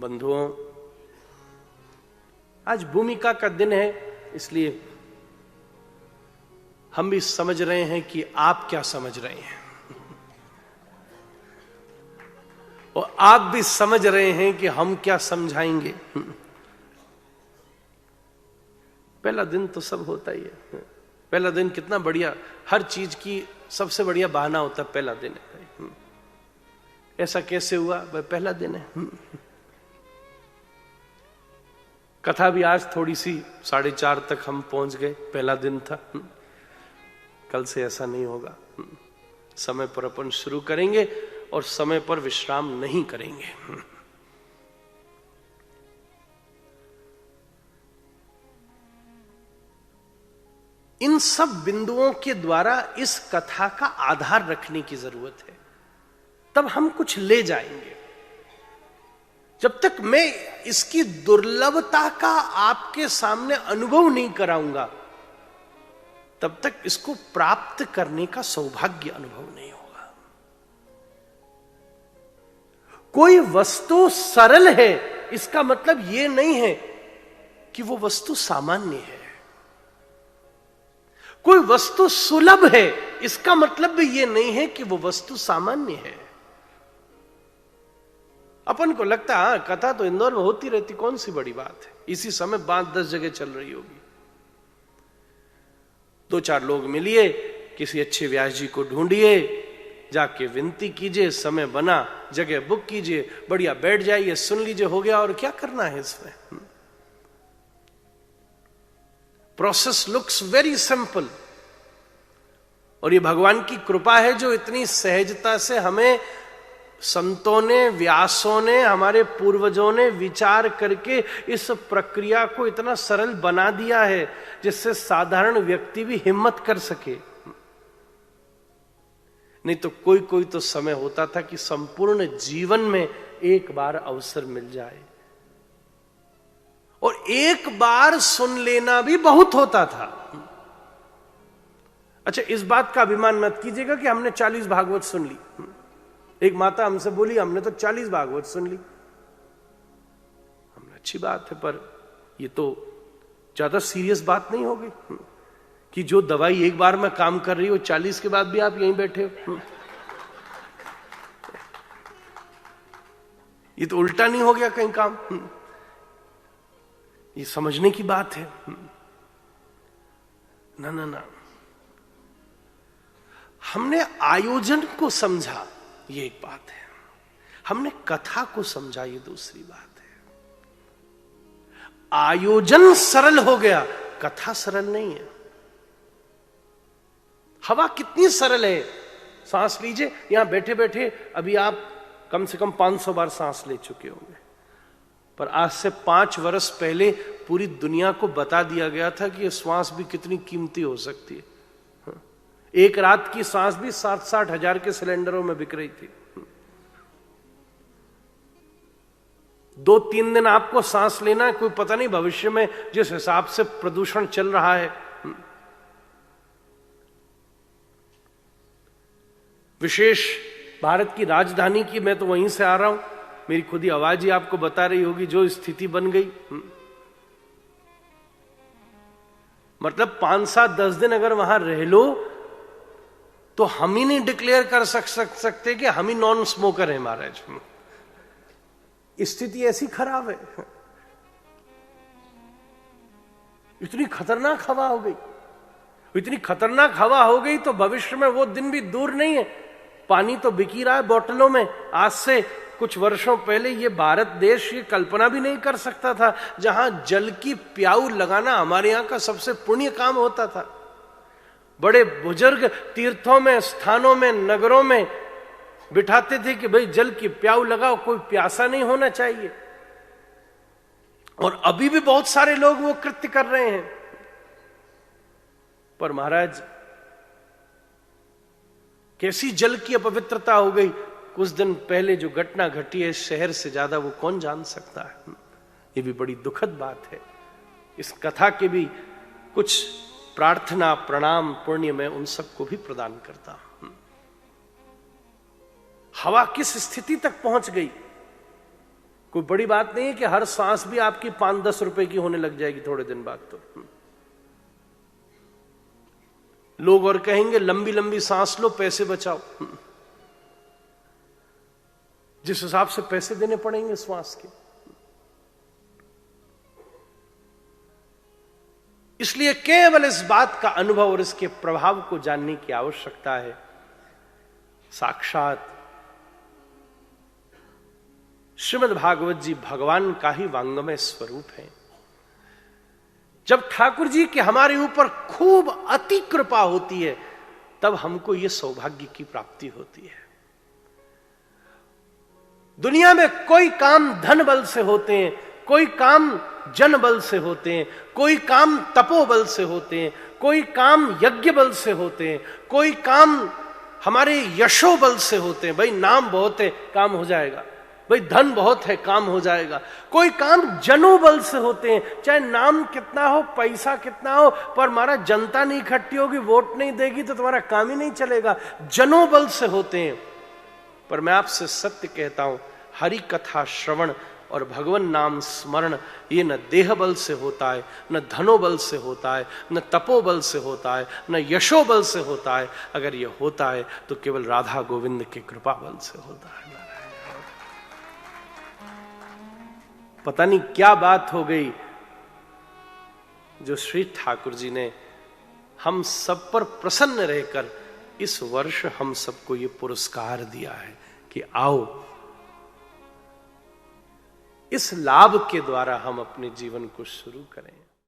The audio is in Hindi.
बंधुओं, आज भूमिका का दिन है, इसलिए हम भी समझ रहे हैं कि आप क्या समझ रहे हैं और आप भी समझ रहे हैं कि हम क्या समझाएंगे। पहला दिन तो सब होता ही है। पहला दिन कितना बढ़िया, हर चीज की सबसे बढ़िया बहाना होता है, पहला दिन है। ऐसा कैसे हुआ? भाई पहला दिन है। कथा भी आज थोड़ी सी 4:30 तक हम पहुंच गए, पहला दिन था। कल से ऐसा नहीं होगा। समय पर अपन शुरू करेंगे और समय पर विश्राम नहीं करेंगे। इन सब बिंदुओं के द्वारा इस कथा का आधार रखने की जरूरत है, तब हम कुछ ले जाएंगे। जब तक मैं इसकी दुर्लभता का आपके सामने अनुभव नहीं कराऊंगा, तब तक इसको प्राप्त करने का सौभाग्य अनुभव नहीं होगा। कोई वस्तु सरल है, इसका मतलब यह नहीं है कि वो वस्तु सामान्य है। कोई वस्तु सुलभ है, इसका मतलब भी यह नहीं है कि वो वस्तु सामान्य है। अपन को लगता है कथा तो इंदौर में होती रहती, कौन सी बड़ी बात है, इसी समय 5-10 जगह चल रही होगी। 2-4 लोग मिलिए, किसी अच्छे व्यास जी को ढूंढिए, जाके विनती कीजिए, समय बना, जगह बुक कीजिए, बढ़िया बैठ जाइए, सुन लीजिए, हो गया। और क्या करना है इसमें? Process looks very simple. और ये भगवान की कृपा है जो इतनी सहजता से हमें संतों ने, व्यासों ने, हमारे पूर्वजों ने विचार करके इस प्रक्रिया को इतना सरल बना दिया है, जिससे साधारण व्यक्ति भी हिम्मत कर सके। नहीं तो कोई कोई तो समय होता था कि संपूर्ण जीवन में एक बार अवसर मिल जाए, और एक बार सुन लेना भी बहुत होता था। अच्छा, इस बात का अभिमान मत कीजिएगा कि हमने 40 भागवत सुन ली। एक माता हमसे बोली, हमने तो 40 भागवत सुन ली। हमने, अच्छी बात है, पर ये तो ज्यादा सीरियस बात नहीं होगी कि जो दवाई एक बार में काम कर रही हो, 40 के बाद भी आप यहीं बैठे हो। ये तो उल्टा नहीं हो गया कहीं काम? ये समझने की बात है। ना ना ना, हमने आयोजन को समझा, ये एक बात है। हमने कथा को समझा, ये दूसरी बात है। आयोजन सरल हो गया, कथा सरल नहीं है। हवा कितनी सरल है, सांस लीजिए। यहां बैठे बैठे अभी आप कम से कम 500 बार सांस ले चुके होंगे, पर आज से 5 वर्ष पहले पूरी दुनिया को बता दिया गया था कि यह श्वास भी कितनी कीमती हो सकती है। एक रात की सांस भी 60-60 हजार के सिलेंडरों में बिक रही थी। 2-3 दिन आपको सांस लेना है, कोई पता नहीं भविष्य में जिस हिसाब से प्रदूषण चल रहा है। विशेष भारत की राजधानी की, मैं तो वहीं से आ रहा हूं, मेरी खुद ही आवाज ही आपको बता रही होगी जो स्थिति बन गई। मतलब 5-7-10 दिन अगर वहां रह लो तो हम ही नहीं डिक्लेयर कर सकते कि हम ही नॉन स्मोकर हैं महाराज। स्थिति ऐसी खराब है, इतनी खतरनाक हवा हो गई। इतनी खतरनाक हवा हो गई तो भविष्य में वो दिन भी दूर नहीं है। पानी तो बिक ही रहा है बोतलों में। आज से कुछ वर्षों पहले ये भारत देश ये कल्पना भी नहीं कर सकता था, जहां जल की प्याऊ लगाना हमारे यहां का सबसे पुण्य काम होता था। बड़े बुजुर्ग तीर्थों में, स्थानों में, नगरों में बिठाते थे कि भाई जल की प्याऊ लगाओ, कोई प्यासा नहीं होना चाहिए। और अभी भी बहुत सारे लोग वो कृत्य कर रहे हैं। पर महाराज, कैसी जल की अपवित्रता हो गई। कुछ दिन पहले जो घटना घटी है इस शहर से ज्यादा वो कौन जान सकता है। ये भी बड़ी दुखद बात है। इस कथा के भी कुछ प्रार्थना, प्रणाम, पुण्य मैं उन सबको भी प्रदान करता हूं। हवा किस स्थिति तक पहुंच गई, कोई बड़ी बात नहीं है कि हर सांस भी आपकी 5-10 रुपए की होने लग जाएगी थोड़े दिन बाद। तो लोग और कहेंगे लंबी लंबी सांस लो, पैसे बचाओ। जिस हिसाब से पैसे देने पड़ेंगे श्वास के। इसलिए केवल इस बात का अनुभव और इसके प्रभाव को जानने की आवश्यकता है। साक्षात श्रीमद् भागवत जी भगवान का ही वांगमय स्वरूप है। जब ठाकुर जी की हमारे ऊपर खूब अति कृपा होती है, तब हमको यह सौभाग्य की प्राप्ति होती है। दुनिया में कोई काम धन बल से होते हैं, कोई काम जन बल से होते हैं, कोई काम तपोबल से होते हैं, कोई काम यज्ञ बल से होते हैं, कोई काम हमारे यशो बल से होते हैं। भाई नाम बहुत है, काम हो जाएगा। भाई धन बहुत है, काम हो जाएगा। कोई काम जनो बल से होते हैं, चाहे नाम कितना हो, पैसा कितना हो, पर हमारा जनता नहीं इकट्ठी होगी, वोट नहीं देगी तो तुम्हारा काम ही नहीं चलेगा। जनो बल से होते हैं। पर मैं आपसे सत्य कहता हूं, हरि कथा श्रवण और भगवान नाम स्मरण ये न देह बल से होता है, न धनो बल से होता है, न तपो बल से होता है, न यशो बल से होता है। अगर ये होता है तो केवल राधा गोविंद के कृपा बल से होता है। पता नहीं क्या बात हो गई जो श्री ठाकुर जी ने हम सब पर प्रसन्न रहकर इस वर्ष हम सबको ये पुरस्कार दिया है कि आओ इस लाभ के द्वारा हम अपने जीवन को शुरू करें।